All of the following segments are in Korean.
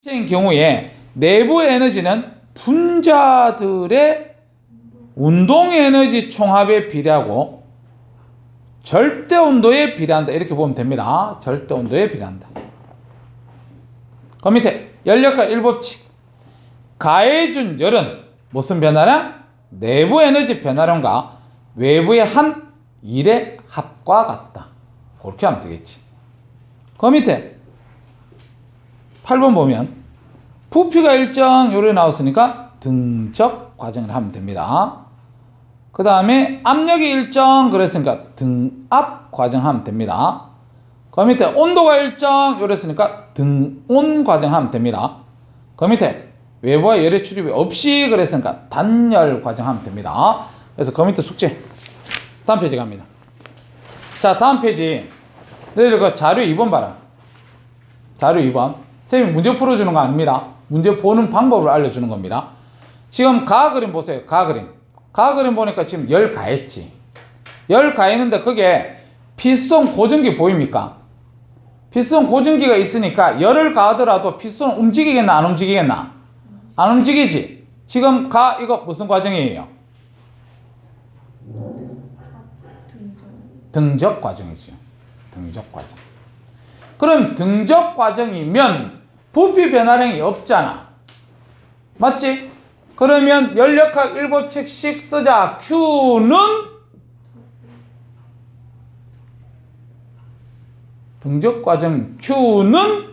인 경우에 내부 에너지는 분자들의 운동 에너지 총합에 비례하고 절대 온도에 비례한다. 이렇게 보면 됩니다. 절대 온도에 비례한다. 그 밑에 열역학 1법칙. 가해준 열은 무슨 변화량? 내부 에너지 변화량과 외부의 한 일의 합과 같다. 그렇게 하면 되겠지. 그 밑에 8번 보면 부피가 일정 요래 나왔으니까 등적 과정을 하면 됩니다. 그 다음에 압력이 일정 그랬으니까 등압 과정 하면 됩니다. 그 밑에 온도가 일정 요랬으니까 등온 과정 하면 됩니다. 그 밑에 외부와 열의 출입이 없이 그랬으니까 단열 과정 하면 됩니다. 그래서 그 밑에 숙제 다음 페이지 갑니다. 자, 다음 페이지 너희들 그 자료 2번 봐라. 자료 2번 선생님이 문제 풀어주는 거 아닙니다. 문제 보는 방법을 알려주는 겁니다. 지금 가 그림 보세요. 가 그림 보니까 지금 열 가했지. 열 가했는데 그게 피스톤 고정기 보입니까? 피스톤 고정기가 있으니까 열을 가하더라도 피스톤 움직이겠나 안 움직이겠나? 안 움직이지. 지금 가 이거 무슨 과정이에요? 등적 과정이죠. 등적 과정. 그럼 등적 과정이면 부피 변화량이 없잖아. 맞지? 그러면 열역학 1법칙씩 쓰자. Q는 등적 과정 Q는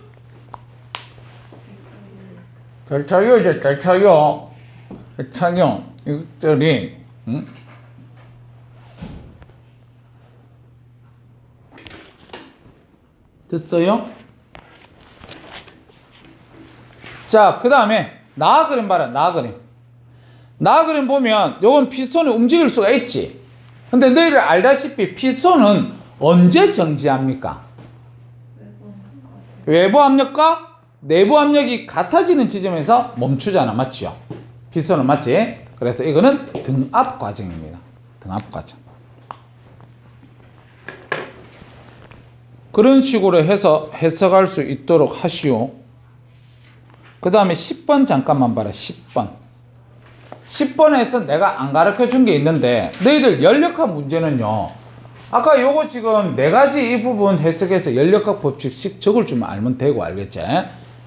잘 쳐요. 이제 잘 쳐요. 창용 이것들이 됐어요? 자, 그 다음에 나 그림 봐라. 나 그림 보면 요건 피스톤이 움직일 수가 있지. 근데 너희들 알다시피 피스톤은 언제 정지합니까? 외부 압력과 내부 압력이 같아지는 지점에서 멈추잖아. 맞죠? 피스톤은 맞지? 그래서 이거는 등압 과정입니다. 등압 과정. 그런 식으로 해서 해석할 수 있도록 하시오. 그 다음에 10번 잠깐만 봐라. 10번에서 내가 안 가르쳐 준 게 있는데 너희들 열역학 문제는요. 아까 요거 지금 4가지 이 부분 해석해서 열역학 법칙씩 적을 줄만 알면 되고 알겠지?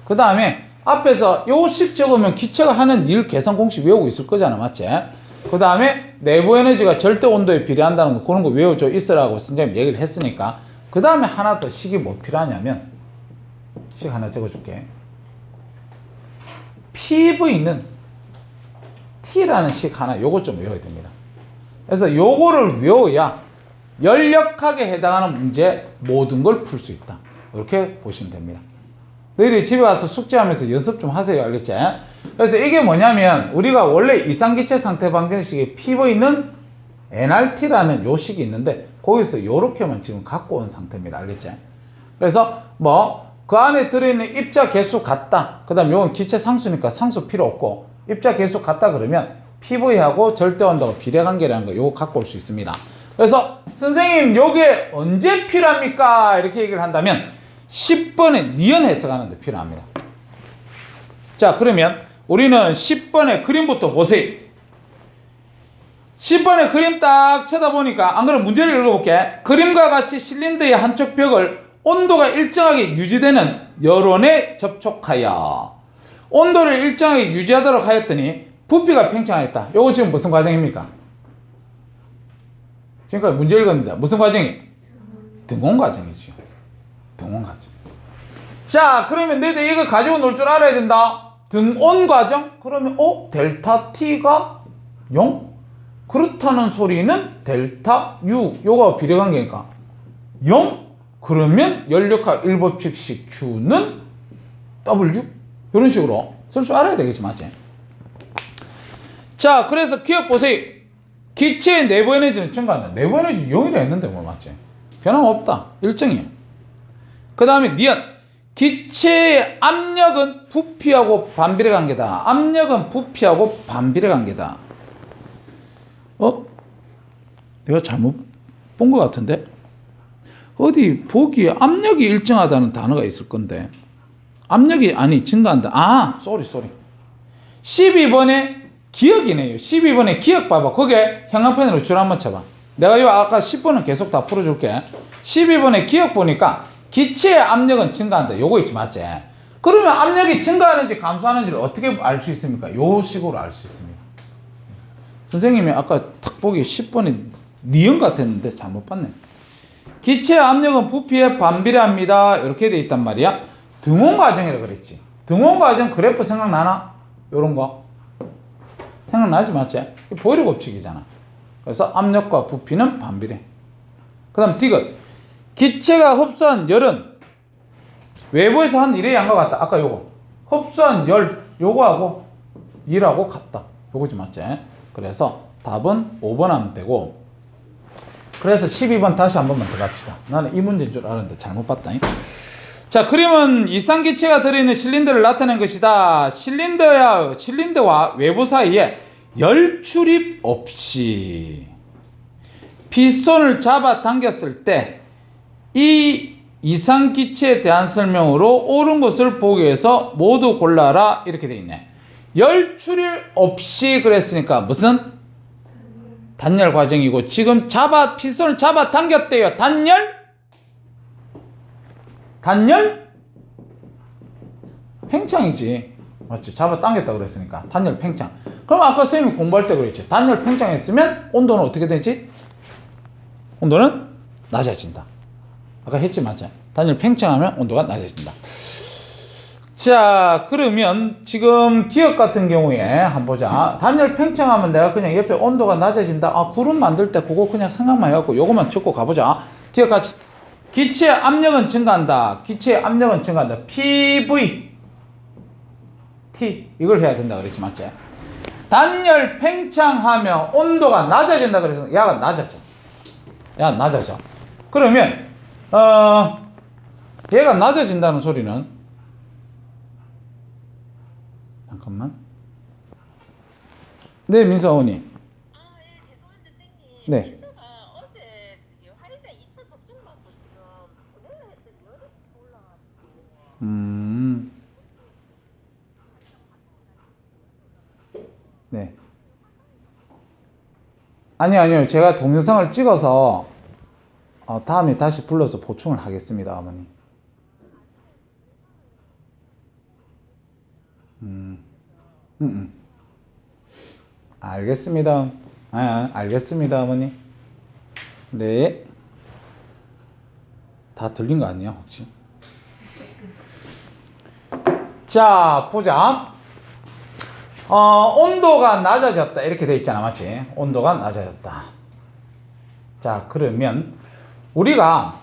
그 다음에 앞에서 요식 적으면 기체가 하는 일 계산 공식 외우고 있을 거잖아. 맞지? 그 다음에 내부 에너지가 절대 온도에 비례한다는 거 그런 거 외워줘 있으라고 선생님 얘기를 했으니까 그 다음에 하나 더 식이 뭐 필요하냐면 식 하나 적어줄게. PV는 T라는 식 하나 요거 좀 외워야 됩니다. 그래서 요거를 외워야 열역학에 해당하는 문제 모든 걸 풀 수 있다. 이렇게 보시면 됩니다. 너희들이 집에 가서 숙제하면서 연습 좀 하세요. 알겠지? 그래서 이게 뭐냐면 우리가 원래 이상기체 상태 방정식에 PV는 NRT라는 요 식이 있는데 거기서 요렇게만 지금 갖고 온 상태입니다. 알겠지? 그래서 뭐 그 안에 들어있는 입자 개수 같다. 그 다음 요건 기체 상수니까 상수 필요 없고 입자 개수 같다 그러면 PV하고 절대온도가 비례관계라는 거 요거 갖고 올 수 있습니다. 그래서 선생님 요게 언제 필요합니까? 이렇게 얘기를 한다면 10번에 니은 해석하는 데 필요합니다. 자, 그러면 우리는 10번의 그림부터 보세요. 10번의 그림 딱 쳐다보니까 안 그러면 문제를 읽어볼게. 그림과 같이 실린더의 한쪽 벽을 온도가 일정하게 유지되는 열원에 접촉하여 온도를 일정하게 유지하도록 하였더니 부피가 팽창하였다. 요거 지금 무슨 과정입니까? 지금까지 문제 읽었는데 무슨 과정이? 등온 과정이죠. 등온 과정. 자, 그러면 너희들 이거 가지고 놀 줄 알아야 된다. 등온 과정? 그러면 델타 T가 0? 그렇다는 소리는 델타 U 요거 비례관계니까 0? 그러면 열역학 1법칙식 Q는 W? 이런 식으로 쓸 줄 알아야 되겠지. 맞지? 자, 그래서 기억 보세요. 기체의 내부 에너지는 증가한다. 내부 에너지 0이라 했는데 뭐 맞지? 변함없다. 일정이에요. 그 다음에 니은. 기체의 압력은 부피하고 반비례 관계다. 압력은 부피하고 반비례 관계다. 내가 잘못 본 것 같은데? 어디 보기에 압력이 일정하다는 단어가 있을 건데 압력이 아니 증가한다. 쏘리. 12번에 기억이네요. 12번에 기억 봐봐. 거기에 형광펜으로 줄 한번 쳐봐. 내가 요 아까 10번은 계속 다 풀어줄게. 12번에 기억 보니까 기체의 압력은 증가한다. 요거 있지 맞지? 그러면 압력이 증가하는지 감소하는지를 어떻게 알 수 있습니까? 요 식으로 알 수 있습니다. 선생님이 아까 탁 보기 10번에 니은 같았는데 잘못 봤네. 기체의 압력은 부피에 반비례합니다. 이렇게 돼 있단 말이야. 등원 과정이라 그랬지. 등원 과정 그래프 생각나나? 요런 거 생각나지 맞지? 보이르 법칙이잖아. 그래서 압력과 부피는 반비례. 그 다음 디귿. 기체가 흡수한 열은 외부에서 한 일의 양과 같다. 아까 요거 흡수한 열 요거하고 일하고 같다. 요거지 맞지? 그래서 답은 5번 하면 되고, 그래서 12번 다시 한 번만 더 갑시다. 나는 이 문제인 줄 알았는데 잘못 봤다. 자, 그림은 이상기체가 들어있는 실린더를 나타낸 것이다. 실린더와 외부 사이에 열 출입 없이 피스톤을 잡아 당겼을 때 이 이상기체에 대한 설명으로 옳은 것을 보기 위해서 모두 골라라. 이렇게 돼 있네. 열 출입 없이 그랬으니까 무슨? 단열 과정이고, 지금 피스톤을 잡아 당겼대요. 단열? 팽창이지. 맞지? 잡아 당겼다 그랬으니까. 단열 팽창. 그럼 아까 선생님이 공부할 때 그랬지. 단열 팽창했으면 온도는 어떻게 되지? 온도는 낮아진다. 아까 했지 맞지? 단열 팽창하면 온도가 낮아진다. 자, 그러면 지금 기억 같은 경우에 한번 보자. 단열 팽창하면 내가 그냥 옆에 온도가 낮아진다. 구름 만들 때 그거 그냥 생각만 해갖고 요것만 적고 가보자. 기억 같이. 기체 압력은 증가한다. PV T 이걸 해야 된다 그랬지 맞지? 단열 팽창하면 온도가 낮아진다 그래서 야가 낮아져. 그러면 얘가 낮아진다는 소리는, 잠깐만. 네, 민서 어머니. 네, 죄송한데 선생님. 네. 민서가 어제 화이자 2차 접종 받고 지금 보내려 했더니 열이 올라가지고. 네. 아니요. 제가 동영상을 찍어서 다음에 다시 불러서 보충을 하겠습니다, 어머니. 알겠습니다. 알겠습니다, 어머니. 네. 다 들린 거 아니야, 혹시? 자, 보자. 온도가 낮아졌다. 이렇게 돼 있잖아, 맞지? 온도가 낮아졌다. 자, 그러면 우리가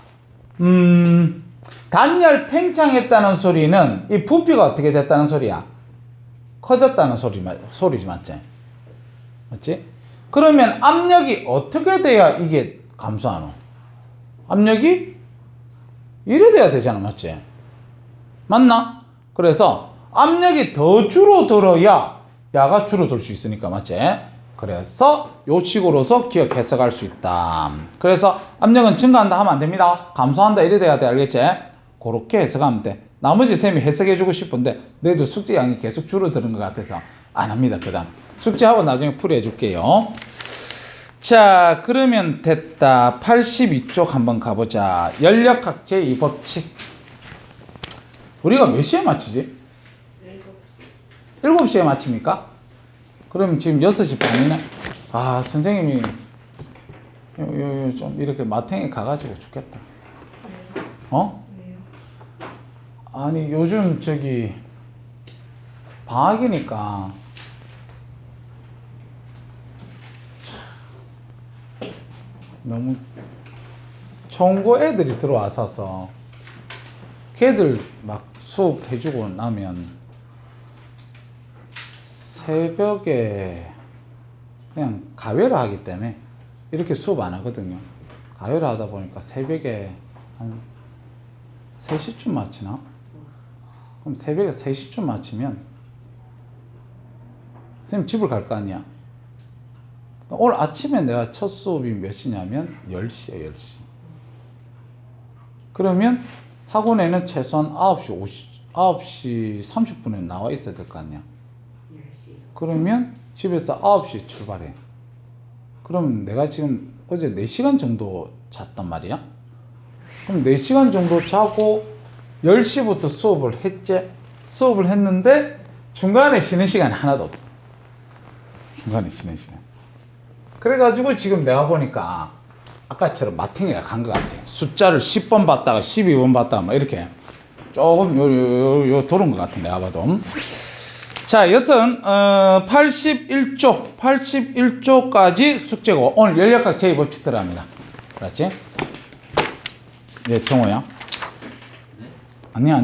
단열 팽창했다는 소리는 이 부피가 어떻게 됐다는 소리야? 커졌다는 소리지 맞지? 맞지? 그러면 압력이 어떻게 돼야 이게 감소하노? 압력이 이래 돼야 되잖아, 맞지? 맞나? 그래서 압력이 더 줄어들어야 야가 줄어들 수 있으니까, 맞지? 그래서 요 식으로서 기억 해석할 수 있다. 그래서 압력은 증가한다 하면 안 됩니다. 감소한다 이래 돼야 돼. 알겠지? 그렇게 해석하면 돼. 나머지 쌤이 해석해주고 싶은데 너희들 숙제 양이 계속 줄어드는 것 같아서 안 합니다. 그 다음 숙제하고 나중에 풀이해줄게요. 자, 그러면 됐다. 82쪽 한번 가보자. 연력학 제2법칙. 우리가 몇 시에 마치지? 7시에 마칩니까? 그럼 지금 6시 반이네. 선생님이 좀 이렇게 마탱이 가가지고 죽겠다. 아니, 요즘 방학이니까 너무 총고 애들이 들어와서 걔들 막 수업 해주고 나면 새벽에 그냥 가외를 하기 때문에 이렇게 수업 안 하거든요. 가외를 하다 보니까 새벽에 한 3시쯤 마치나? 그럼 새벽에 3시쯤 마치면 선생님 집을 갈 거 아니야. 오늘 아침에 내가 첫 수업이 몇 시냐면 10시야, 10시. 그러면 학원에는 최소한 9시 9시 30분에 나와 있어야 될 거 아니야. 10시. 그러면 집에서 9시에 출발해. 그럼 내가 지금 어제 4시간 정도 잤단 말이야. 그럼 4시간 정도 자고 10시부터 수업을 했지. 수업을 했는데 중간에 쉬는 시간이 하나도 없어. 중간에 쉬는 시간. 그래가지고 지금 내가 보니까 아까처럼 마팅이가 간 것 같아. 숫자를 10번 봤다가 12번 봤다가 막 이렇게 조금 요 도는 것 같아. 내가 봐도. 자, 여튼 81조까지 숙제고 오늘 연력학 제2법칙 들어갑니다. 그렇지? 네, 정호야. 아니야.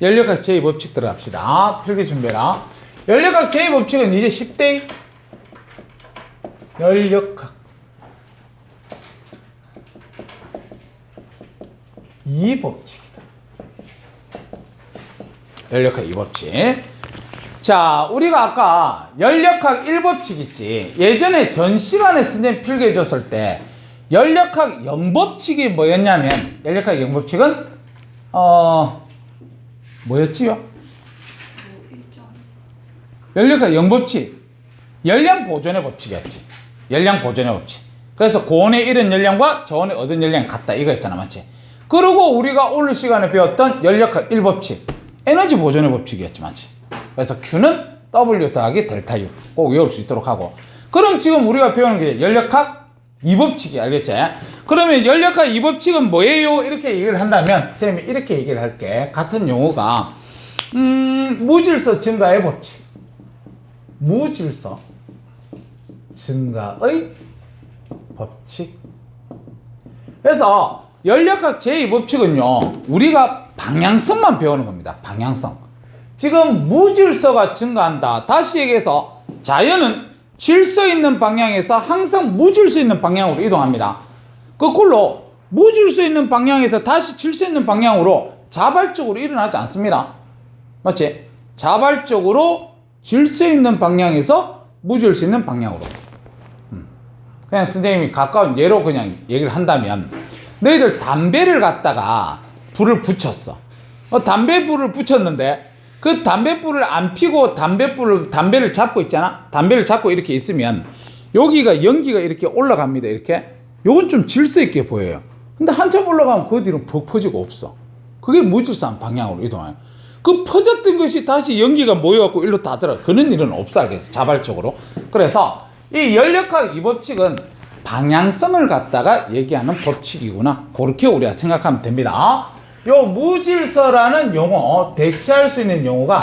연력학 제2법칙 들어갑시다. 필기 준비해라. 연력학 제2법칙은 이제 10대 연력학 2법칙이다. 연력학 2법칙. 자, 우리가 아까 연력학 1법칙 있지. 예전에 전 시간에 선생님 필기해 줬을 때 연력학 0법칙이 뭐였냐면, 연력학 0법칙은 뭐였지요? 연력학 0법칙 열량 보존의 법칙이었지. 열량 보존의 법칙. 그래서 고온에 잃은 열량과 저온에 얻은 열량이 같다 이거였잖아, 맞지? 그리고 우리가 오늘 시간에 배웠던 연력학 1법칙 에너지 보존의 법칙이었지, 맞지? 그래서 Q는 W 더하기 델타 U 꼭 외울 수 있도록 하고. 그럼 지금 우리가 배우는 게 연력학 2법칙이 알겠지? 그러면 연력학 2법칙은 뭐예요? 이렇게 얘기를 한다면 쌤이 이렇게 얘기를 할게. 같은 용어가 무질서 증가의 법칙. 무질서 증가의 법칙. 그래서 연력학 제2법칙은요 우리가 방향성만 배우는 겁니다. 방향성. 지금 무질서가 증가한다. 다시 얘기해서 자연은 질서 있는 방향에서 항상 무질서 있는 방향으로 이동합니다. 거꾸로 무질서 있는 방향에서 다시 질서 있는 방향으로 자발적으로 일어나지 않습니다. 맞지? 자발적으로 질서 있는 방향에서 무질서 있는 방향으로. 그냥 선생님이 가까운 예로 그냥 얘기를 한다면, 너희들 담배를 갖다가 불을 붙였어. 담배불을 붙였는데 그 담배불을 안 피고 담배를 잡고 있잖아. 담배를 잡고 이렇게 있으면 여기가 연기가 이렇게 올라갑니다. 이렇게. 요건 좀 질서 있게 보여요. 근데 한참 올라가면 그 뒤로 퍽 퍼지고 없어. 그게 무질서한 방향으로 이동해요. 그 퍼졌던 것이 다시 연기가 모여갖고 일로 다 들어가. 그런 일은 없어, 알겠지? 자발적으로. 그래서 이 연력학 2법칙은 방향성을 갖다가 얘기하는 법칙이구나. 그렇게 우리가 생각하면 됩니다. 요 무질서라는 용어, 대체할 수 있는 용어가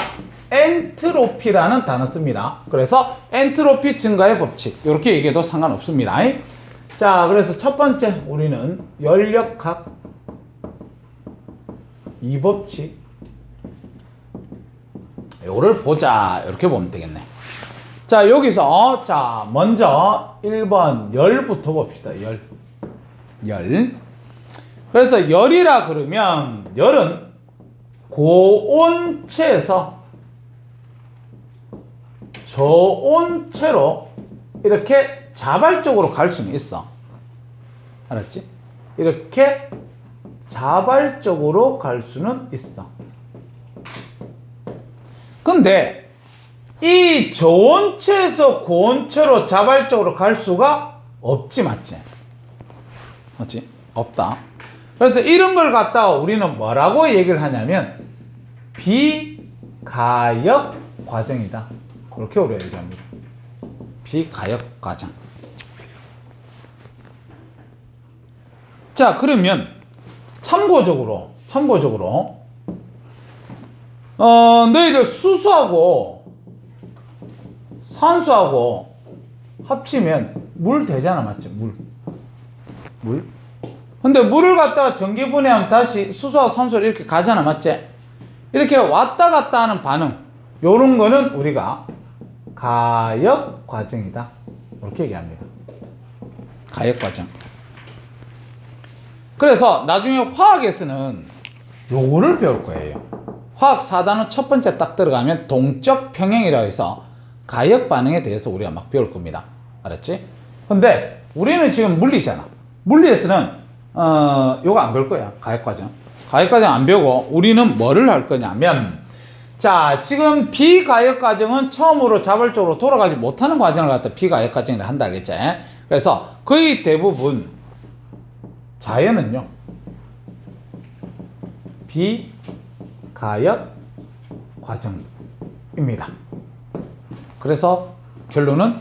엔트로피라는 단어 씁니다. 그래서 엔트로피 증가의 법칙, 이렇게 얘기해도 상관없습니다. 자, 그래서 첫 번째 우리는 연력학 2법칙 요거를 보자, 이렇게 보면 되겠네. 자, 여기서 자 먼저 1번 열부터 봅시다. 열. 그래서 열이라 그러면 열은 고온체에서 저온체로 이렇게 자발적으로 갈 수는 있어. 알았지? 이렇게 자발적으로 갈 수는 있어. 근데 이 저온체에서 고온체로 자발적으로 갈 수가 없지, 맞지? 맞지? 없다. 그래서 이런 걸 갖다가 우리는 뭐라고 얘기를 하냐면 비가역 과정이다. 그렇게 우리가 얘기합니다. 비가역 과정. 자, 그러면 참고적으로 너희들 수소하고 산소하고 합치면 물 되잖아, 맞지? 물. 근데 물을 갖다가 전기 분해하면 다시 수소와 산소를 이렇게 가잖아, 맞지? 이렇게 왔다 갔다 하는 반응, 요런 거는 우리가 가역 과정이다. 이렇게 얘기합니다. 가역 과정. 그래서 나중에 화학에서는 요거를 배울 거예요. 화학 4단원 첫 번째 딱 들어가면 동적 평형이라고 해서 가역 반응에 대해서 우리가 막 배울 겁니다. 알았지? 근데 우리는 지금 물리잖아. 물리에서는 요거 안 배울 거야. 가역 과정. 가역 과정 안 배우고 우리는 뭐를 할 거냐면, 자, 지금 비가역 과정은 처음으로 자발적으로 돌아가지 못하는 과정을 갖다 비가역 과정이라 한다 알겠지? 그래서 거의 대부분 자연은요 비가역 과정입니다. 그래서 결론은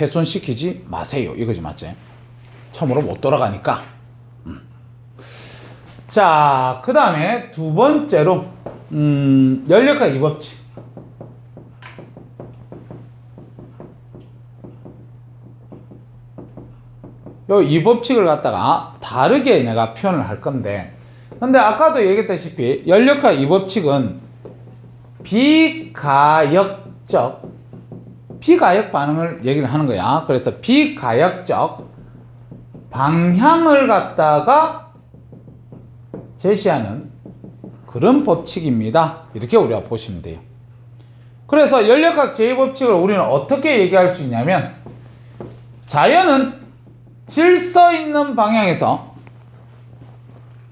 훼손시키지 마세요 이거지, 맞지? 처음으로 못 돌아가니까. 자, 그 다음에 두 번째로 연력학 2법칙. 요 2법칙을 갖다가 다르게 내가 표현을 할 건데, 근데 아까도 얘기했다시피 연력학 2법칙은 비가역 반응을 얘기를 하는 거야. 그래서 비가역적 방향을 갖다가 제시하는 그런 법칙입니다. 이렇게 우리가 보시면 돼요. 그래서 연력학 제2법칙을 우리는 어떻게 얘기할 수 있냐면, 자연은 질서 있는 방향에서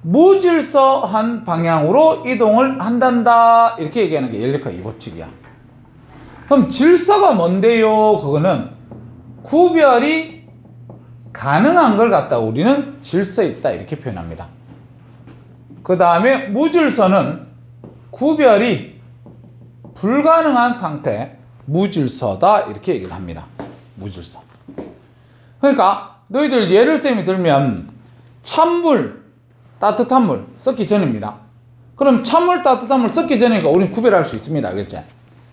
무질서한 방향으로 이동을 한단다, 이렇게 얘기하는 게 연력학 2법칙이야. 그럼 질서가 뭔데요? 그거는 구별이 가능한 걸 갖다 우리는 질서 있다 이렇게 표현합니다. 그 다음에 무질서는 구별이 불가능한 상태, 무질서다 이렇게 얘기를 합니다. 무질서. 그러니까 너희들 예를 쌤이 들면 찬물, 따뜻한 물 섞기 전입니다. 그럼 찬물, 따뜻한 물 섞기 전이니까 우리는 구별할 수 있습니다. 그랬지?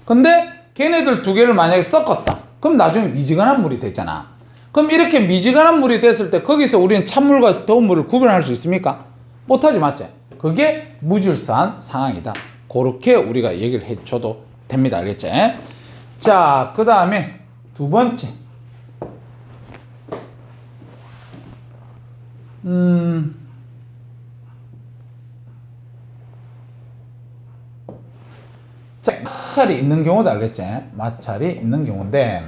근데 걔네들 두 개를 만약에 섞었다. 그럼 나중에 미지근한 물이 됐잖아. 그럼 이렇게 미지근한 물이 됐을 때 거기서 우리는 찬물과 더운 물을 구별할 수 있습니까? 못하지, 맞지? 그게 무질서한 상황이다. 그렇게 우리가 얘기를 해줘도 됩니다. 알겠지? 자, 그 다음에 두 번째. 자, 마찰이 있는 경우도 알겠지? 마찰이 있는 경우인데,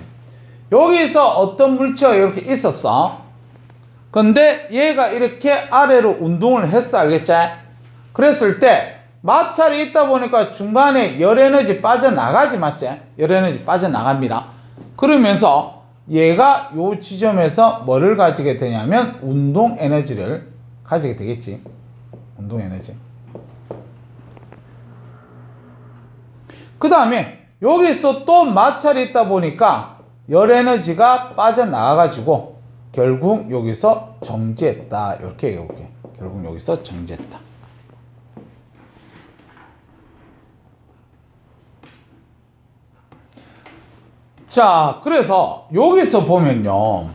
여기서 어떤 물체가 이렇게 있었어. 근데 얘가 이렇게 아래로 운동을 했어. 알겠지? 그랬을 때 마찰이 있다 보니까 중간에 열에너지 빠져나가지, 맞지? 열에너지 빠져나갑니다. 그러면서 얘가 요 지점에서 뭐를 가지게 되냐면 운동 에너지를 가지게 되겠지. 운동 에너지. 그 다음에 여기서 또 마찰이 있다 보니까 열 에너지가 빠져나가가지고 결국 여기서 정지했다. 이렇게 얘기해볼게. 결국 여기서 정지했다. 자, 그래서 여기서 보면요,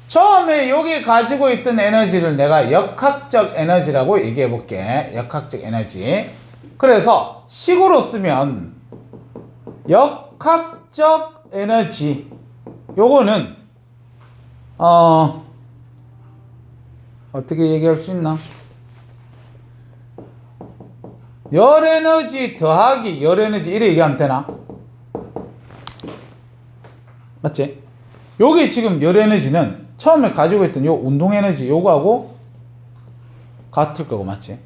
처음에 여기 가지고 있던 에너지를 내가 역학적 에너지라고 얘기해 볼게. 역학적 에너지. 그래서 식으로 쓰면 역학적 에너지, 요거는 어떻게 얘기할 수 있나? 열 에너지 더하기 열 에너지 이래 얘기하면 되나? 맞지? 요게 지금 열 에너지는 처음에 가지고 있던 요 운동 에너지 요거하고 같을 거고, 맞지?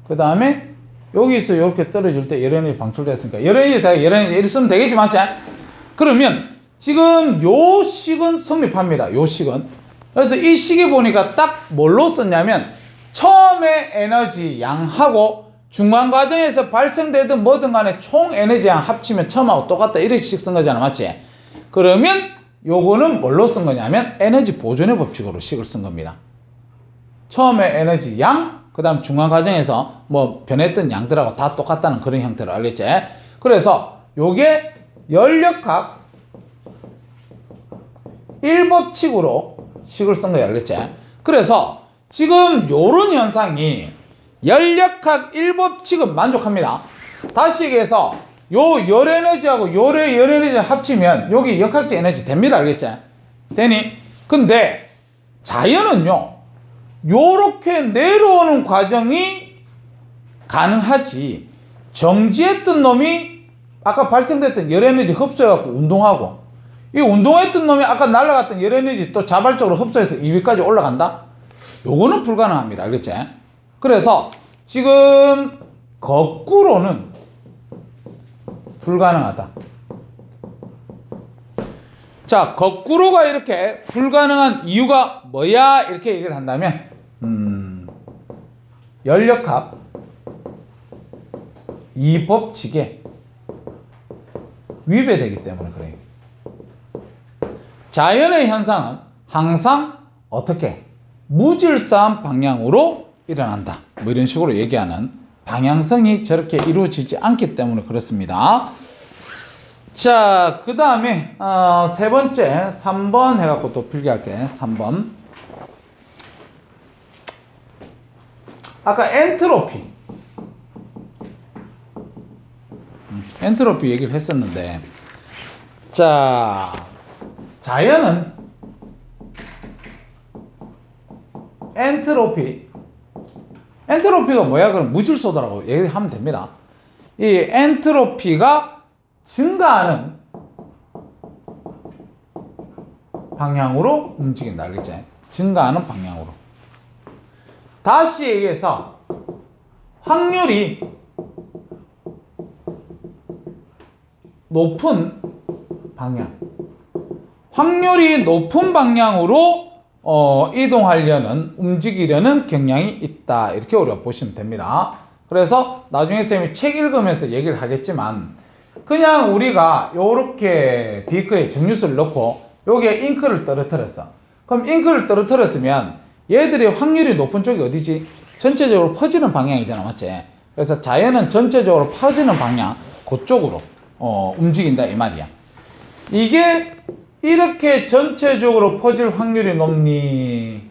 그 다음에 여기서 이렇게 떨어질 때 열 에너지 방출됐으니까 열 에너지 다 열 에너지 이렇게 쓰면 되겠지, 맞지? 그러면 지금 요 식은 성립합니다. 요 식은. 그래서 이 식에 보니까 딱 뭘로 썼냐면 처음에 에너지 양하고 중간 과정에서 발생되든 뭐든 간에 총 에너지 양 합치면 처음하고 똑같다 이렇게 식 쓴 거잖아, 맞지? 그러면 요거는 뭘로 쓴 거냐면 에너지 보존의 법칙으로 식을 쓴 겁니다. 처음에 에너지 양, 그 다음 중간 과정에서 뭐 변했던 양들하고 다 똑같다는 그런 형태로, 알겠지? 그래서 요게 연력학 1법칙으로 식을 쓴 거야, 알겠지? 그래서 지금 요런 현상이 연력학 1법칙은 만족합니다. 다시 얘기해서 요 열 에너지하고 요래 열 에너지 합치면 여기 역학적 에너지 됩니다, 알겠지? 되니? 근데 자연은요 요렇게 내려오는 과정이 가능하지, 정지했던 놈이 아까 발생됐던 열 에너지 흡수해갖고 운동하고, 이 운동했던 놈이 아까 날아갔던 열 에너지 또 자발적으로 흡수해서 2위까지 올라간다? 요거는 불가능합니다, 알겠지? 그래서 지금 거꾸로는 불가능하다. 자, 거꾸로가 이렇게 불가능한 이유가 뭐야? 이렇게 얘기를 한다면 연력학 이 법칙에 위배되기 때문에 그래요. 자연의 현상은 항상 어떻게? 무질서한 방향으로 일어난다. 뭐 이런 식으로 얘기하는 방향성이 저렇게 이루어지지 않기 때문에 그렇습니다. 자, 그 다음에 세 번째 3번 해갖고 또 필기할게. 3번. 아까 엔트로피 얘기를 했었는데, 자, 자연은 엔트로피가 뭐야? 그럼 무질서다라고 얘기하면 됩니다. 이 엔트로피가 증가하는 방향으로 움직인다. 알겠지? 증가하는 방향으로. 다시 얘기해서 확률이 높은 방향으로 이동하려는, 움직이려는 경향이 있다. 이렇게 우리가 보시면 됩니다. 그래서 나중에 쌤이 책 읽으면서 얘기를 하겠지만, 그냥 우리가 요렇게 비커에 정류수를 넣고 여기에 잉크를 떨어뜨렸어. 그럼 잉크를 떨어뜨렸으면 얘들이 확률이 높은 쪽이 어디지? 전체적으로 퍼지는 방향이잖아, 맞지? 그래서 자연은 전체적으로 퍼지는 방향, 그쪽으로 움직인다 이 말이야. 이게 이렇게 전체적으로 퍼질 확률이 높니?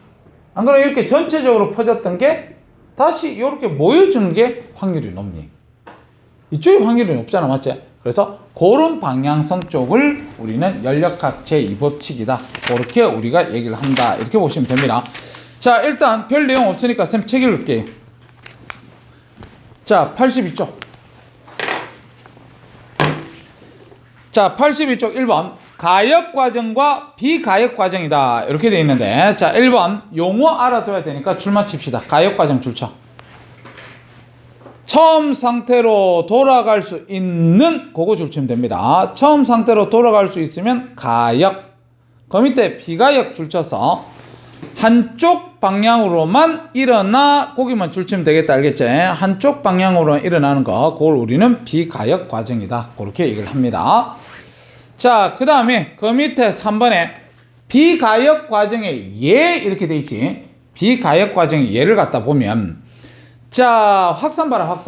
안 그러면 이렇게 전체적으로 퍼졌던 게 다시 이렇게 모여주는 게 확률이 높니? 이쪽이 확률이 높잖아, 맞지? 그래서 그런 방향성 쪽을 우리는 연력학 제2법칙이다. 그렇게 우리가 얘기를 한다. 이렇게 보시면 됩니다. 자, 일단 별 내용 없으니까 쌤 책 읽을게요. 자, 82쪽. 자, 82쪽 1번. 가역 과정과 비가역 과정이다. 이렇게 되어 있는데, 자, 1번 용어 알아둬야 되니까 줄 맞춥시다. 가역 과정 줄 쳐. 처음 상태로 돌아갈 수 있는 그거 줄 치면 됩니다. 처음 상태로 돌아갈 수 있으면 가역. 그 밑에 비가역 줄 쳐서 한쪽 방향으로만 일어나, 거기만 줄 치면 되겠다. 알겠지? 한쪽 방향으로 일어나는 거, 그걸 우리는 비가역 과정이다. 그렇게 얘기를 합니다. 자, 그 다음에 그 밑에 3번에 비가역 과정의 예 이렇게 돼 있지. 비가역 과정의 예를 갖다 보면, 자, 확산 봐라.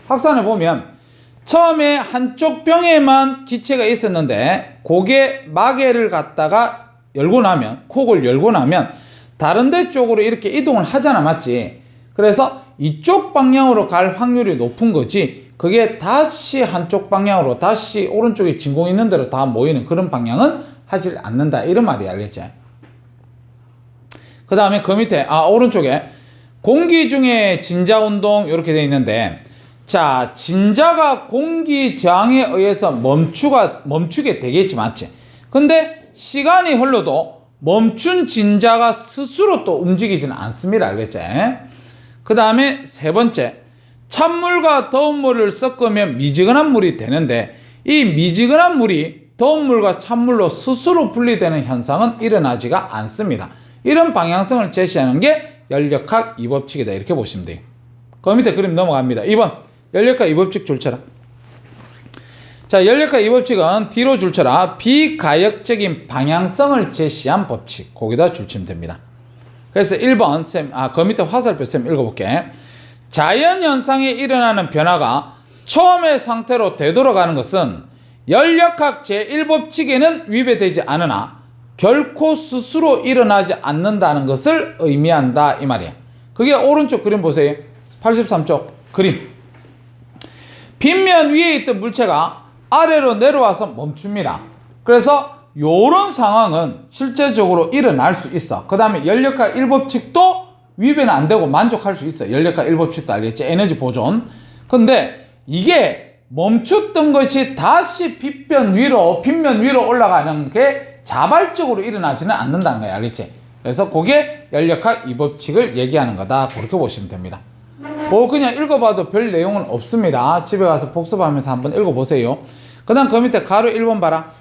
확산을 보면 처음에 한쪽 병에만 기체가 있었는데 그게 마개를 갖다가 열고 나면, 콕을 열고 나면 다른 데 쪽으로 이렇게 이동을 하잖아, 맞지? 그래서 이쪽 방향으로 갈 확률이 높은 거지, 그게 다시 한쪽 방향으로, 다시 오른쪽에 진공 있는 대로 다 모이는 그런 방향은 하지 않는다. 이런 말이 알겠지? 그 다음에 그 밑에 오른쪽에 공기 중에 진자 운동 이렇게 되어 있는데, 자, 진자가 공기 저항에 의해서 멈추게 되겠지, 맞지? 근데 시간이 흘러도 멈춘 진자가 스스로 또 움직이지는 않습니다. 알겠지? 그 다음에 세 번째, 찬물과 더운 물을 섞으면 미지근한 물이 되는데, 이 미지근한 물이 더운 물과 찬물로 스스로 분리되는 현상은 일어나지가 않습니다. 이런 방향성을 제시하는 게 연력학 2법칙이다. 이렇게 보시면 돼요. 그 밑에 그림 넘어갑니다. 2번 연력학 2법칙 줄쳐라. 자, 연력학 2법칙은 뒤로 줄쳐라. 비가역적인 방향성을 제시한 법칙. 거기다 줄치면 됩니다. 그래서 1번 쌤, 그 밑에 화살표 쌤 읽어볼게. 자연현상에 일어나는 변화가 처음의 상태로 되돌아가는 것은 연력학 제1법칙에는 위배되지 않으나 결코 스스로 일어나지 않는다는 것을 의미한다. 이 말이야. 그게 오른쪽 그림 보세요. 83쪽 그림. 빗면 위에 있던 물체가 아래로 내려와서 멈춥니다. 그래서 이런 상황은 실제적으로 일어날 수 있어. 그 다음에 연력학 1법칙도 위배는 안 되고 만족할 수 있어. 연력학 1법칙도 알겠지? 에너지 보존. 근데 이게 멈췄던 것이 다시 빗면 위로 올라가는 게 자발적으로 일어나지는 않는다는 거야. 알겠지? 그래서 그게 연력학 2법칙을 얘기하는 거다. 그렇게 보시면 됩니다. 그거 그냥 읽어봐도 별 내용은 없습니다. 집에 가서 복습하면서 한번 읽어보세요. 그 다음 그 밑에 가로 1번 봐라.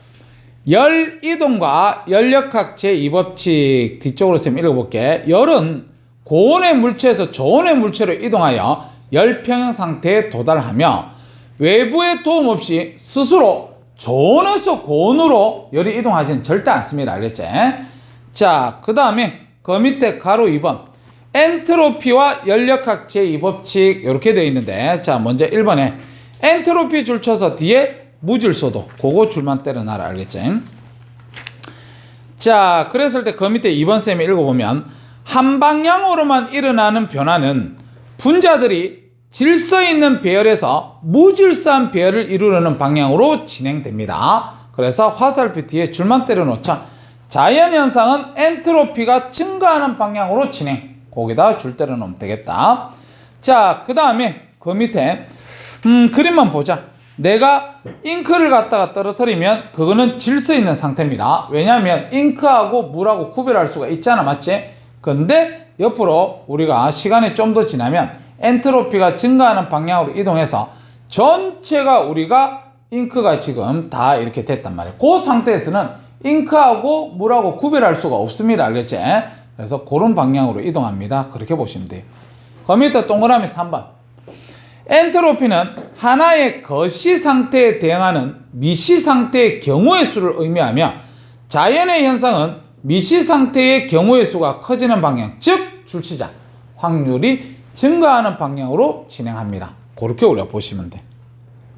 열 이동과 열역학 제2법칙 뒤쪽으로 쌤 읽어볼게. 열은 고온의 물체에서 저온의 물체로 이동하여 열평형 상태에 도달하며 외부의 도움 없이 스스로 저온에서 고온으로 열이 이동하지는 절대 않습니다. 알겠지? 자, 그 다음에 그 밑에 가로 2번 엔트로피와 열역학 제2법칙 이렇게 되어 있는데, 자 먼저 1번에 엔트로피 줄 쳐서 뒤에 무질서도 그거 줄만 때려놔라. 알겠지? 자, 그랬을 때 그 밑에 2번 쌤이 읽어보면 한 방향으로만 일어나는 변화는 분자들이 질서 있는 배열에서 무질서한 배열을 이루려는 방향으로 진행됩니다. 그래서 화살표 뒤에 줄만 때려 놓자. 자연현상은 엔트로피가 증가하는 방향으로 진행. 거기다 줄 때려 놓으면 되겠다. 자, 그 다음에 그 밑에 그림만 보자. 내가 잉크를 갖다가 떨어뜨리면 그거는 질서 있는 상태입니다. 왜냐하면 잉크하고 물하고 구별할 수가 있잖아. 맞지? 근데 옆으로 우리가 시간이 좀 더 지나면 엔트로피가 증가하는 방향으로 이동해서 전체가 우리가 잉크가 지금 다 이렇게 됐단 말이에요. 그 상태에서는 잉크하고 물하고 구별할 수가 없습니다. 알겠지? 그래서 그런 방향으로 이동합니다. 그렇게 보시면 돼요. 그 밑에 동그라미 3번. 엔트로피는 하나의 거시 상태에 대응하는 미시 상태의 경우의 수를 의미하며 자연의 현상은 미시 상태의 경우의 수가 커지는 방향, 즉 줄치자 확률이 증가하는 방향으로 진행합니다. 그렇게 우리가 보시면 돼.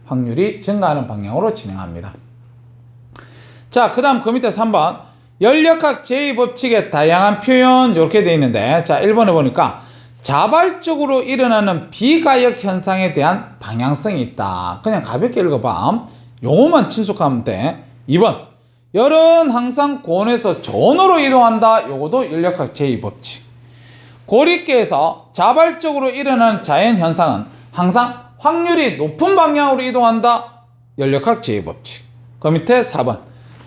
확률이 증가하는 방향으로 진행합니다. 자, 그 다음 그 밑에 3번 열역학 제2법칙의 다양한 표현 이렇게 되어 있는데, 자 1번에 보니까 자발적으로 일어나는 비가역 현상에 대한 방향성이 있다. 그냥 가볍게 읽어봐. 용어만 친숙하면 돼. 2번 열은 항상 고온에서 저온으로 이동한다. 요것도 열역학 제2법칙. 고립계에서 자발적으로 일어나는 자연현상은 항상 확률이 높은 방향으로 이동한다. 열역학 제2법칙. 그 밑에 4번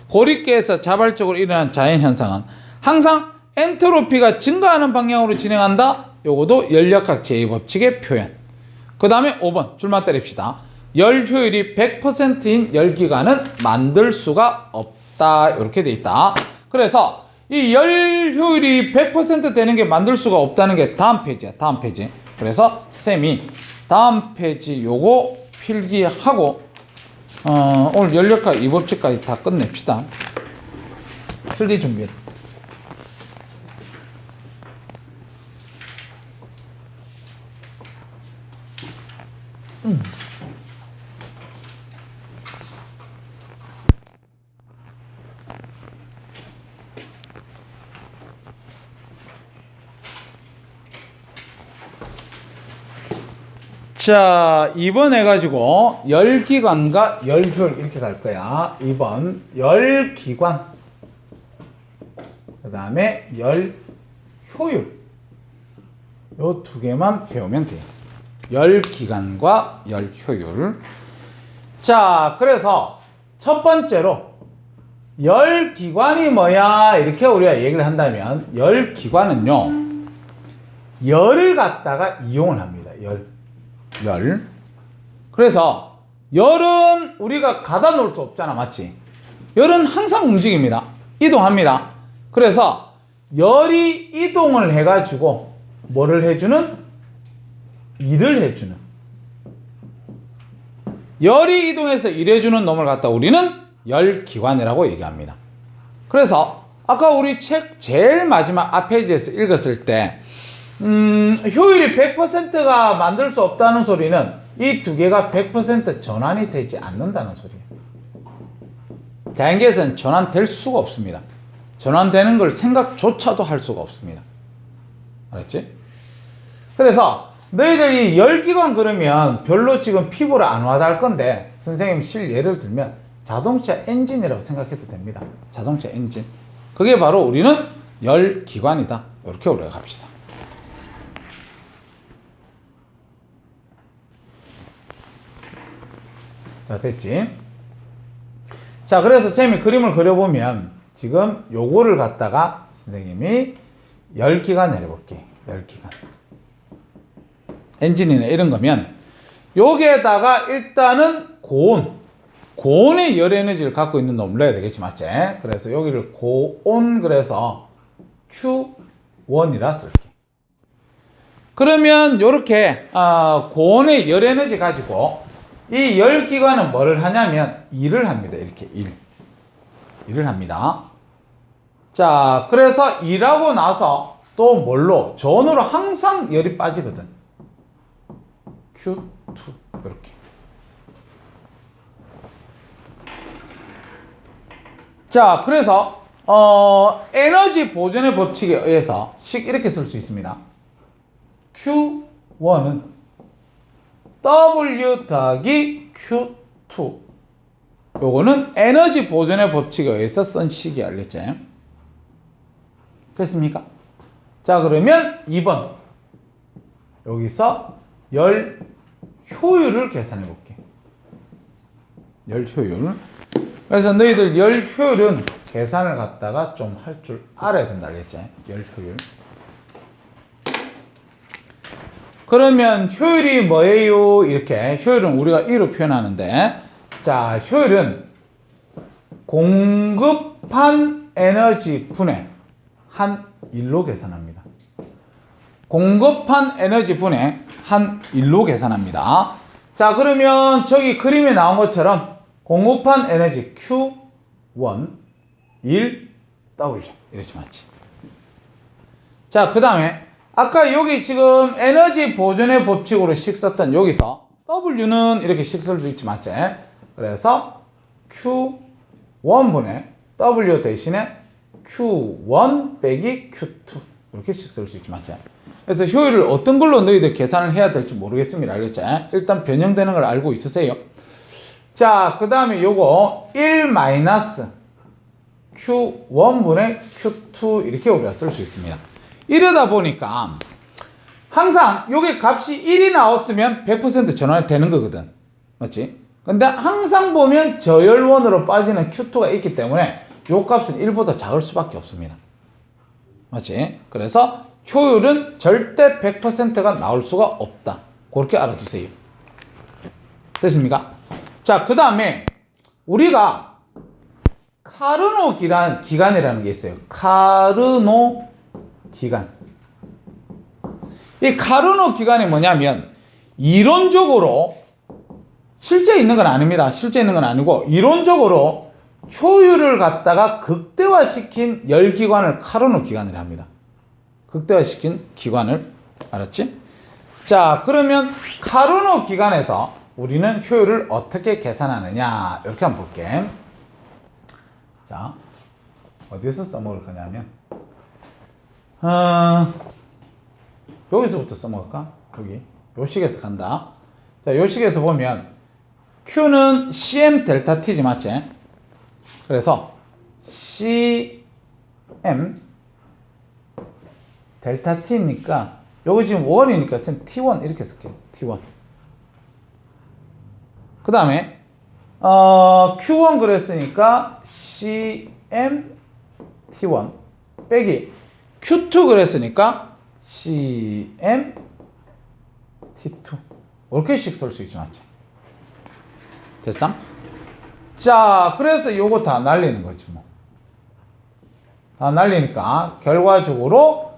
고립계에서 자발적으로 일어나는 자연현상은 항상 엔트로피가 증가하는 방향으로 진행한다. 요것도 열역학 제2법칙의 표현. 그 다음에 5번 줄만 때립시다. 열 효율이 100%인 열기관은 만들 수가 없다. 이렇게 돼 있다. 그래서 이 열 효율이 100% 되는 게 만들 수가 없다는 게 다음 페이지야. 다음 페이지. 그래서 쌤이 다음 페이지 요거 필기하고 오늘 열역학 2법칙까지 다 끝냅시다. 필기 준비. 자, 2번 해가지고 열기관과 열효율 이렇게 갈 거야. 2번 열기관, 그 다음에 열효율 요 두 개만 배우면 돼요. 열기관과 열효율. 자, 그래서 첫 번째로 열기관이 뭐야 이렇게 우리가 얘기를 한다면 열기관은요 열을 갖다가 이용을 합니다. 열. 그래서 열은 우리가 가다 놓을 수 없잖아. 맞지? 열은 항상 움직입니다. 이동합니다. 그래서 열이 이동을 해가지고 뭐를 해주는? 일을 해주는. 열이 이동해서 일해주는 놈을 갖다 우리는 열기관이라고 얘기합니다. 그래서 아까 우리 책 제일 마지막 앞 페이지에서 읽었을 때 효율이 100%가 만들 수 없다는 소리는 이 두 개가 100% 전환이 되지 않는다는 소리예요. 대인계에서는 전환될 수가 없습니다. 전환되는 걸 생각조차도 할 수가 없습니다. 알았지? 그래서 너희들이 열기관 그러면 별로 지금 피부를 안 와닿을 건데 선생님 실 예를 들면 자동차 엔진이라고 생각해도 됩니다. 자동차 엔진. 그게 바로 우리는 열기관이다. 이렇게 우리가 갑시다. 자, 됐지? 자, 그래서 쌤이 그림을 그려보면 지금 요거를 갖다가 선생님이 열기관 내려볼게. 열기관. 엔진이나 이런 거면 여기에다가 일단은 고온의 열 에너지를 갖고 있는 놈을 넣어야 되겠지, 맞지? 그래서 여기를 고온 그래서 Q1이라 쓸게. 그러면 이렇게 고온의 열 에너지 가지고 이 열기관은 뭐를 하냐면 일을 합니다. 이렇게 일을 합니다. 자, 그래서 일하고 나서 또 뭘로? 전으로 항상 열이 빠지거든. Q2 이렇게. 자, 그래서 에너지 보존의 법칙에 의해서 이렇게 쓸 수 있습니다. Q1은 W 더하기 Q2. 요거는 에너지 보존의 법칙에 의해서 쓴 식이 알겠지? 됐습니까? 자, 그러면 2번. 여기서 열 효율을 계산해 볼게. 열 효율. 그래서 너희들 열 효율은 계산을 갖다가 좀 할 줄 알아야 된다 알겠지? 열 효율. 그러면 효율이 뭐예요? 이렇게 효율은 우리가 2로 표현하는데, 자, 효율은 공급한 에너지 분의 한 일로 계산합니다. 공급한 에너지 분의 한 일로 계산합니다. 자, 그러면 저기 그림에 나온 것처럼 공급한 에너지 Q1 1 W 이렇게 맞지? 자, 그 다음에 아까 여기 지금 에너지 보존의 법칙으로 식 썼던 여기서 W는 이렇게 식 쓸 수 있지, 맞지? 그래서 Q1분의 W 대신에 Q1 빼기 Q2 이렇게 식 쓸 수 있지, 맞지? 그래서 효율을 어떤 걸로 너희들 계산을 해야 될지 모르겠습니다. 알겠지? 일단 변형되는 걸 알고 있으세요. 자, 그 다음에 요거 1 마이너스 Q1분의 Q2 이렇게 우리가 쓸 수 있습니다. 이러다 보니까 항상 요게 값이 1이 나왔으면 100% 전환되는 거거든. 맞지? 근데 항상 보면 저열원으로 빠지는 Q2가 있기 때문에 요 값은 1보다 작을 수밖에 없습니다. 맞지? 그래서 효율은 절대 100%가 나올 수가 없다. 그렇게 알아두세요. 됐습니까? 자, 그 다음에 우리가 카르노 기간이라는 게 있어요. 카르노 기간. 이 카르노 기간이 뭐냐면 이론적으로 실제 있는 건 아닙니다. 실제 있는 건 아니고 이론적으로 효율을 갖다가 극대화시킨 열기관을 카르노 기간이라 합니다. 극대화시킨 기관을. 알았지? 자, 그러면 카르노 기간에서 우리는 효율을 어떻게 계산하느냐 이렇게 한번 볼게. 자, 어디에서 써먹을 거냐면 여기서부터 써먹을까? 여기 요 식에서 간다. 자, 요 식에서 보면 Q는 CM 델타 T지, 맞지? 그래서 CM 델타 T니까 여기 지금 1이니까 쌤 T1 이렇게 쓸게요. T1. 그 다음에 Q1 그랬으니까 CM T1 빼기 Q2 그랬으니까 CM T2 이렇게씩 쓸 수 있지, 맞지? 됐어? 자, 그래서 요거 다 날리는 거지 뭐. 다 날리니까 결과적으로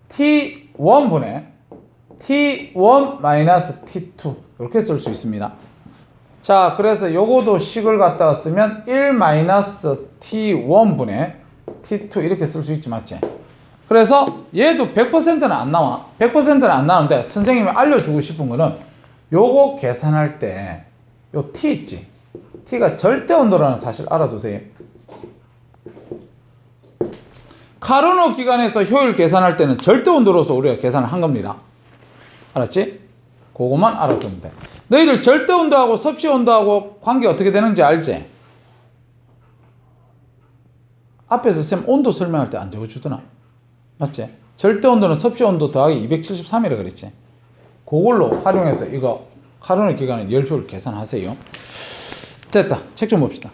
T1분의 T1 마이너스 T2 이렇게 쓸 수 있습니다. 자, 그래서 요거도 식을 갖다가 쓰면 1 마이너스 T1분의 T2 이렇게 쓸 수 있지, 맞지? 그래서 얘도 100%는 안 나와. 100%는 안 나오는데 선생님이 알려주고 싶은 거는 요거 계산할 때 요 T 있지? T가 절대 온도라는 사실 알아두세요. 카르노 기간에서 효율 계산할 때는 절대 온도로서 우리가 계산을 한 겁니다. 알았지? 그거만 알아두면 돼. 너희들 절대 온도하고 섭씨 온도하고 관계 어떻게 되는지 알지? 앞에서 쌤 온도 설명할 때 안 적어주더나? 맞지? 절대 온도는 섭씨 온도 더하기 273이라 그랬지? 그걸로 활용해서 이거 카르노 기간의 열 효율 계산하세요. 됐다. 책 좀 봅시다.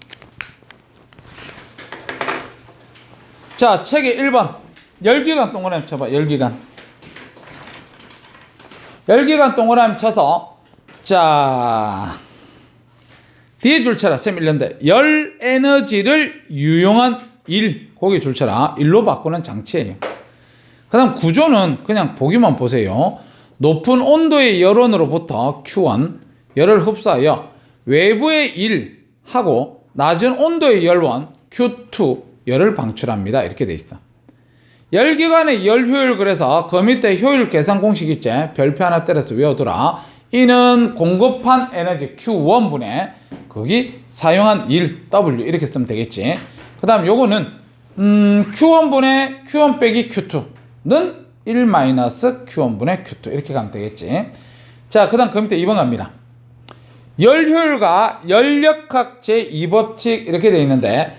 자, 책의 1번 열기관 동그라미 쳐봐. 열기관. 열기관 동그라미 쳐서 자 뒤에 줄쳐라. 쌤 1년대 열 에너지를 유용한 일 거기 줄쳐라. 일로 바꾸는 장치예요. 그 다음 구조는 그냥 보기만 보세요. 높은 온도의 열원으로부터 Q1 열을 흡수하여 외부의 1 하고 낮은 온도의 열원 Q2 열을 방출합니다. 이렇게 돼 있어. 열기관의 열 효율 그래서 그 밑에 효율 계산 공식 있지? 별표 하나 때려서 외워두라. 이는 공급한 에너지 Q1분의 거기 사용한 1 W 이렇게 쓰면 되겠지. 그 다음 요거는 Q1분의 Q1 빼기 Q2는 1 마이너스 Q1분의 Q2 이렇게 가면 되겠지. 자, 그 다음 그 밑에 2번 갑니다. 열 효율과 열역학 제2법칙 이렇게 되어 있는데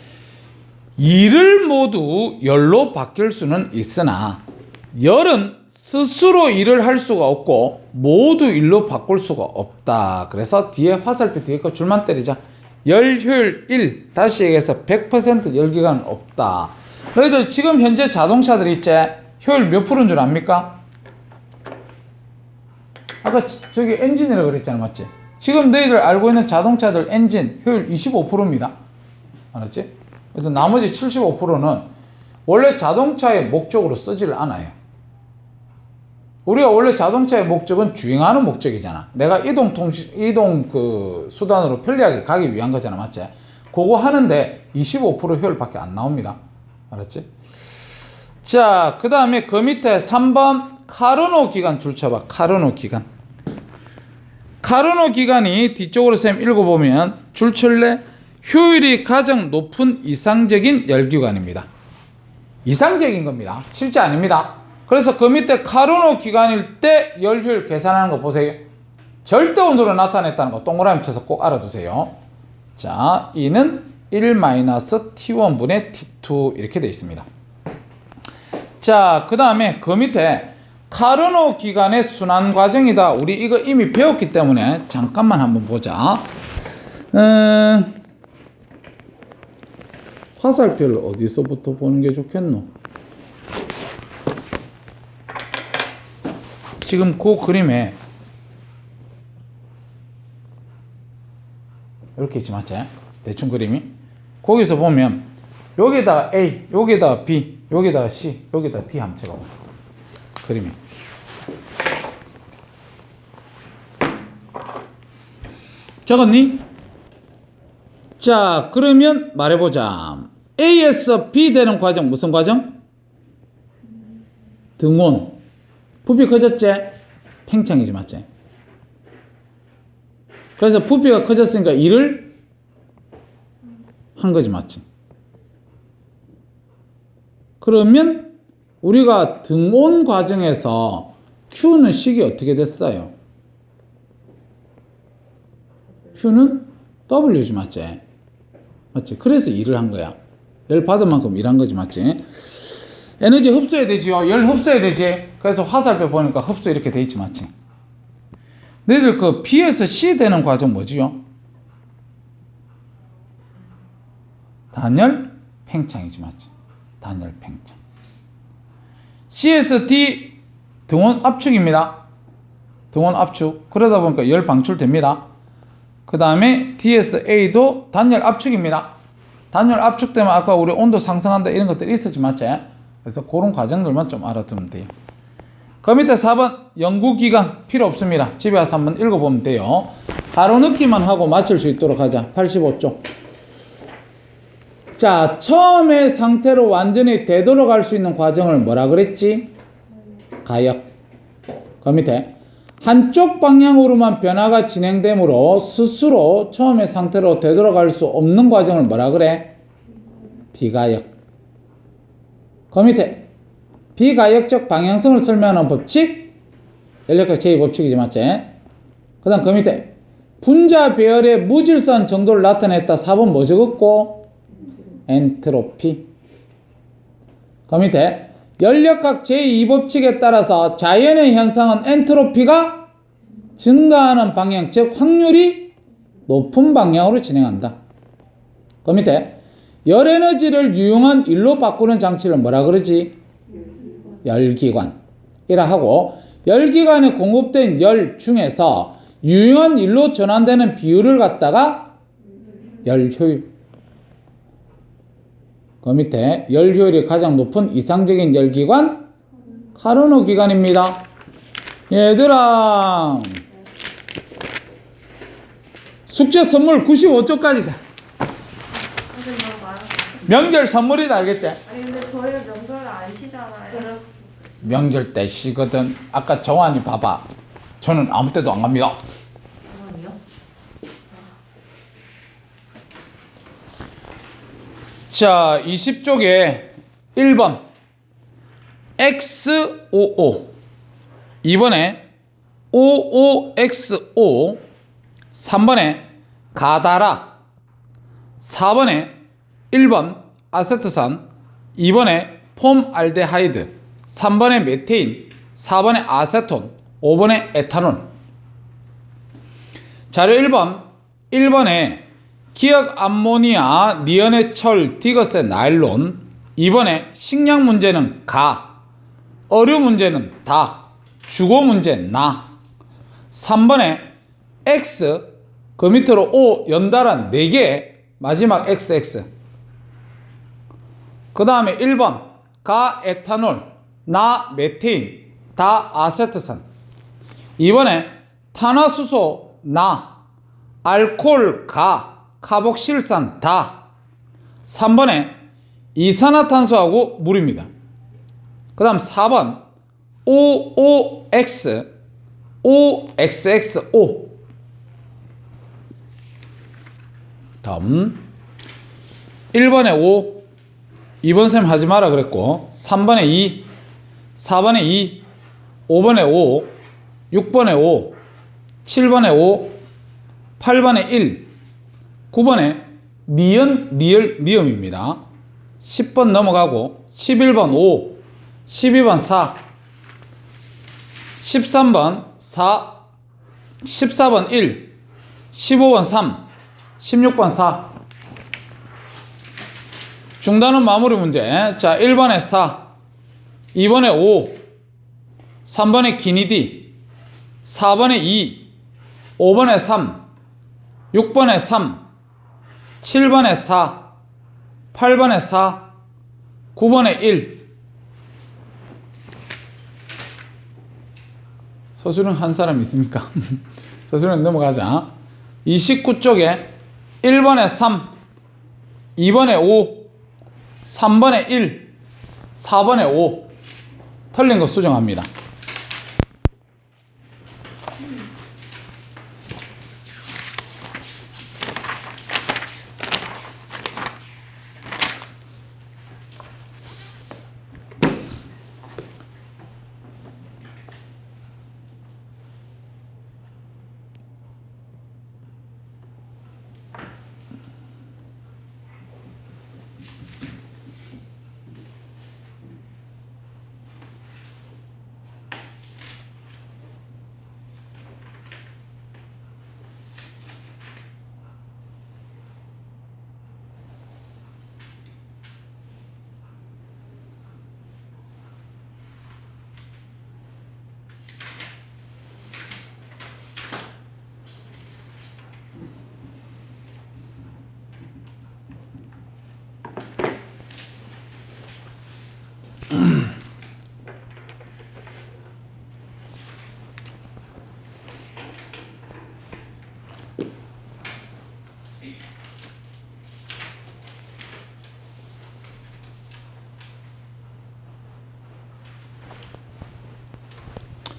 일을 모두 열로 바뀔 수는 있으나 열은 스스로 일을 할 수가 없고 모두 일로 바꿀 수가 없다. 그래서 뒤에 화살표 뒤에 거 줄만 때리자. 열 효율 1 다시 얘기해서 100% 열기관은 없다. 너희들 지금 현재 자동차들 있지? 효율 몇 프로인 줄 압니까? 아까 저기 엔진이라고 그랬잖아, 맞지? 지금 너희들 알고 있는 자동차들 엔진 효율 25%입니다. 알았지? 그래서 나머지 75%는 원래 자동차의 목적으로 쓰지를 않아요. 우리가 원래 자동차의 목적은 주행하는 목적이잖아. 내가 이동 그 수단으로 편리하게 가기 위한 거잖아, 맞지? 그거 하는데 25% 효율밖에 안 나옵니다. 알았지? 자, 그 다음에 그 밑에 3번 카르노 기간 줄쳐봐. 카르노 기간. 카르노 기간이 뒤쪽으로 쌤 읽어보면 줄칠래? 효율이 가장 높은 이상적인 열기관입니다. 이상적인 겁니다. 실제 아닙니다. 그래서 그 밑에 카르노 기간일 때 열효율 계산하는 거 보세요. 절대 온도로 나타냈다는 거 동그라미 쳐서 꼭 알아두세요. 자, 이는 1-T1분의 T2 이렇게 되어 있습니다. 자, 그 다음에 그 밑에 카르노 기간의 순환 과정이다. 우리 이거 이미 배웠기 때문에 잠깐만 한번 보자. 화살표를 어디서부터 보는 게 좋겠노? 지금 그 그림에 이렇게 있지, 맞지? 대충 그림이 거기서 보면 여기다가 A, 여기다가 B, 여기다가 C, 여기다가 D 함 찍어봐. 그림이 적었니? 자, 그러면 말해보자. A에서 B 되는 과정 무슨 과정? 등온. 부피 커졌지? 팽창이지, 맞지? 그래서 부피가 커졌으니까 일을 한 거지, 맞지? 그러면 우리가 등온 과정에서 Q는 식이 어떻게 됐어요? Q는 W지, 맞지? 맞지? 그래서 일을 한 거야. 열 받은 만큼 일한 거지, 맞지? 에너지 흡수해야 되지요. 열 흡수해야 되지. 그래서 화살표 보니까 흡수 이렇게 돼 있지, 맞지? 너희들 그 B에서 C 되는 과정 뭐지요? 단열 팽창이지, 맞지? 단열 팽창. C에서 D 등원 압축입니다. 등원 압축. 그러다 보니까 열 방출됩니다. 그 다음에 D에서 A도 단열 압축입니다. 단열 압축되면 아까 우리 온도 상승한다 이런 것들이 있었지, 맞지? 그래서 그런 과정들만 좀 알아두면 돼요. 그 밑에 4번 연구기간 필요 없습니다. 집에 와서 한번 읽어보면 돼요. 바로 넣기만 하고 맞출 수 있도록 하자. 85쪽. 자, 처음의 상태로 완전히 되돌아갈 수 있는 과정을 뭐라 그랬지? 가역. 그 밑에 한쪽 방향으로만 변화가 진행되므로 스스로 처음의 상태로 되돌아갈 수 없는 과정을 뭐라 그래? 비가역. 그 밑에 비가역적 방향성을 설명하는 법칙, 연력학 제2법칙이지, 맞지? 그 다음 그 밑에 분자 배열의 무질서한 정도를 나타냈다. 4번 뭐 적었고? 엔트로피. 그 밑에 연력학 제2법칙에 따라서 자연의 현상은 엔트로피가 증가하는 방향, 즉 확률이 높은 방향으로 진행한다. 그 밑에 열에너지를 유용한 일로 바꾸는 장치를 뭐라 그러지? 열기관 이라 하고, 열기관에 공급된 열 중에서 유용한 일로 전환되는 비율을 갖다가 열효율. 그 밑에 열효율이 가장 높은 이상적인 열기관 카르노 기관입니다. 얘들아, 숙제 선물 95쪽까지다. 선생님 너무 많아서. 명절 선물이다, 알겠지? 아니 근데 저희는 명절 안 쉬잖아요. 명절 때 쉬거든. 아까 정환이 봐봐. 저는 아무 때도 안 갑니다. 그럼요? 자, 20쪽에 1번 XOO, 2번에 OOXO, 3번에 가다라, 4번에 1번 아세트산, 2번에 폼알데하이드, 3번에 메테인, 4번에 아세톤, 5번에 에탄올. 자료 1번에 기억 암모니아, 니언의 철, 디거스의 나일론. 2번에 식량 문제는 가, 어류 문제는 다, 주거 문제 나. 3번에 X, 그 밑으로 O 연달아 4개, 마지막 XX. 그 다음에 1번 가 에탄올, 나 메테인, 다 아세트산. 2번에 탄화수소 나, 알코올 가, 카복실산 다. 3번에 이산화탄소하고 물입니다. 그 다음 4번 OOX, OXXO. 다음 1번에 5, 2번 쌤 하지 마라 그랬고, 3번에 2, 4번에 2, 5번에 5, 6번에 5, 7번에 5, 8번에 1, 9번에 니은, 리을, 미음입니다. 10번 넘어가고 11번 5, 12번 4, 13번 4, 14번 1, 15번 3, 16번 4. 중단원 마무리 문제. 자, 1번에 4, 2번에 5, 3번에 기니디, 4번에 2, 5번에 3, 6번에 3, 7번에 4, 8번에 4, 9번에 1. 서술은 한 사람 있습니까? 서술은 넘어가자. 29쪽에 1번에 3, 2번에 5, 3번에 1, 4번에 5. 틀린 거 수정합니다.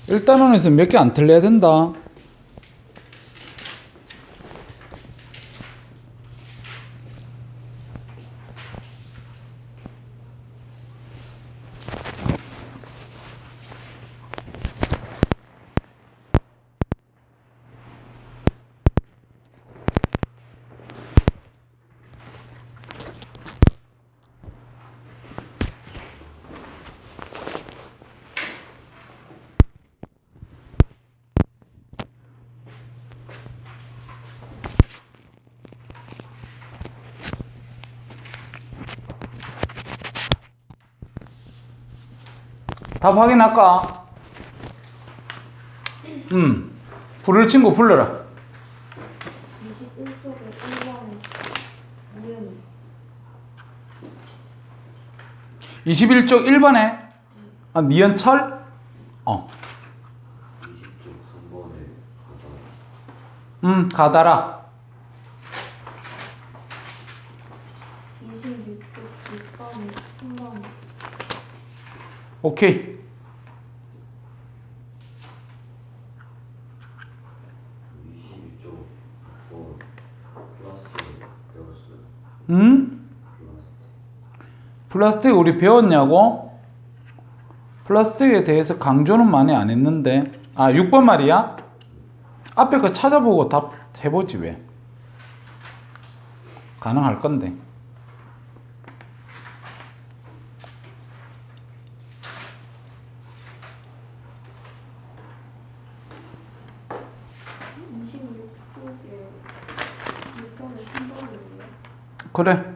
일단원에서 몇 개 안 틀려야 된다. 답 확인할까? 부를 친구 불러라. 21쪽에 1번에 니은 21쪽 1번에 니은철? 20쪽 3번에 가다라. 26쪽 6번에 3번에 오케이. 22쪽 6번 플라스틱 배웠어요. 플라스틱 우리 배웠냐고? 플라스틱에 대해서 강조는 많이 안 했는데 6번 말이야? 앞에 거 찾아보고 답 해보지 왜? 가능할 건데. 쪽에 6번에 3번이에요. 그래.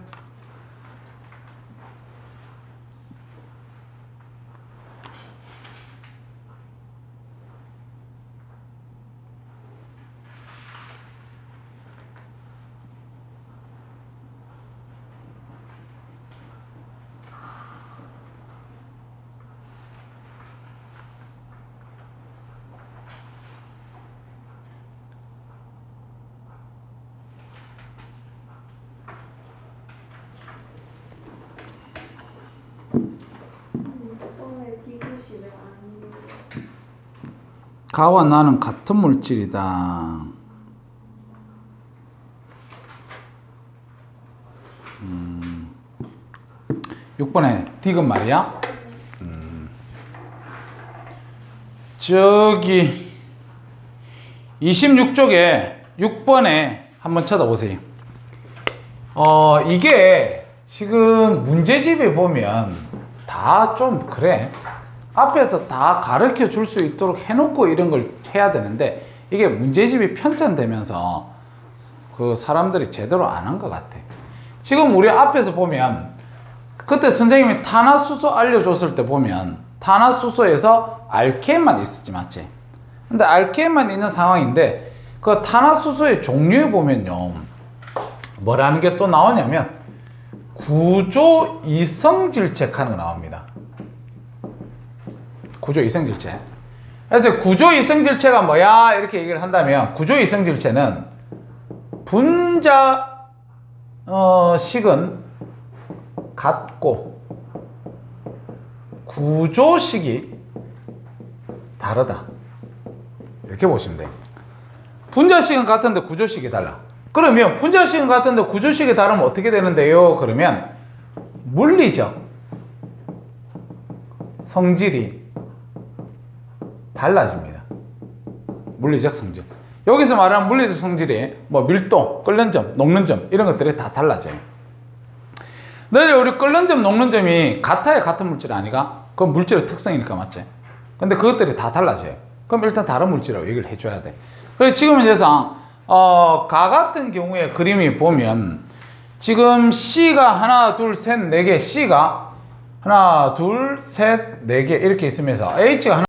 디귿이 왜 아니에요? 가와 나는 같은 물질이다. 6번에 디귿 말이야? 저기 26쪽에 6번에 한번 쳐다보세요. 이게 지금 문제집에 보면 다 좀 그래. 앞에서 다 가르쳐 줄 수 있도록 해놓고 이런 걸 해야 되는데 이게 문제집이 편찬되면서 그 사람들이 제대로 안 한 것 같아. 지금 우리 앞에서 보면 그때 선생님이 탄화수소 알려줬을 때 보면 탄화수소에서 알케인만 있었지, 맞지? 근데 알케인만 있는 상황인데 그 탄화수소의 종류에 보면요 뭐라는 게 또 나오냐면 구조 이성질책 하는 거 나옵니다. 구조 이성질체. 그래서 구조 이성질체가 뭐야 이렇게 얘기를 한다면 구조 이성질체는 분자 식은 같고 구조식이 다르다 이렇게 보시면 돼요. 분자식은 같은데 구조식이 달라. 그러면 분자식은 같은데 구조식이 다르면 어떻게 되는데요? 그러면 물리적 성질이 달라집니다. 물리적 성질. 여기서 말하는 물리적 성질이 뭐 밀도, 끓는 점, 녹는 점 이런 것들이 다 달라져요. 근데 우리 끓는 점, 녹는 점이 같아야 같은 물질 아니가? 그건 물질의 특성이니까 맞지? 근데 그것들이 다 달라져요. 그럼 일단 다른 물질이라고 얘기를 해줘야 돼. 그래서 지금 이제상 가 같은 경우에 그림이 보면 지금 C가 하나, 둘, 셋, 네 개, C가 하나, 둘, 셋, 네 개 이렇게 있으면서 H가 하나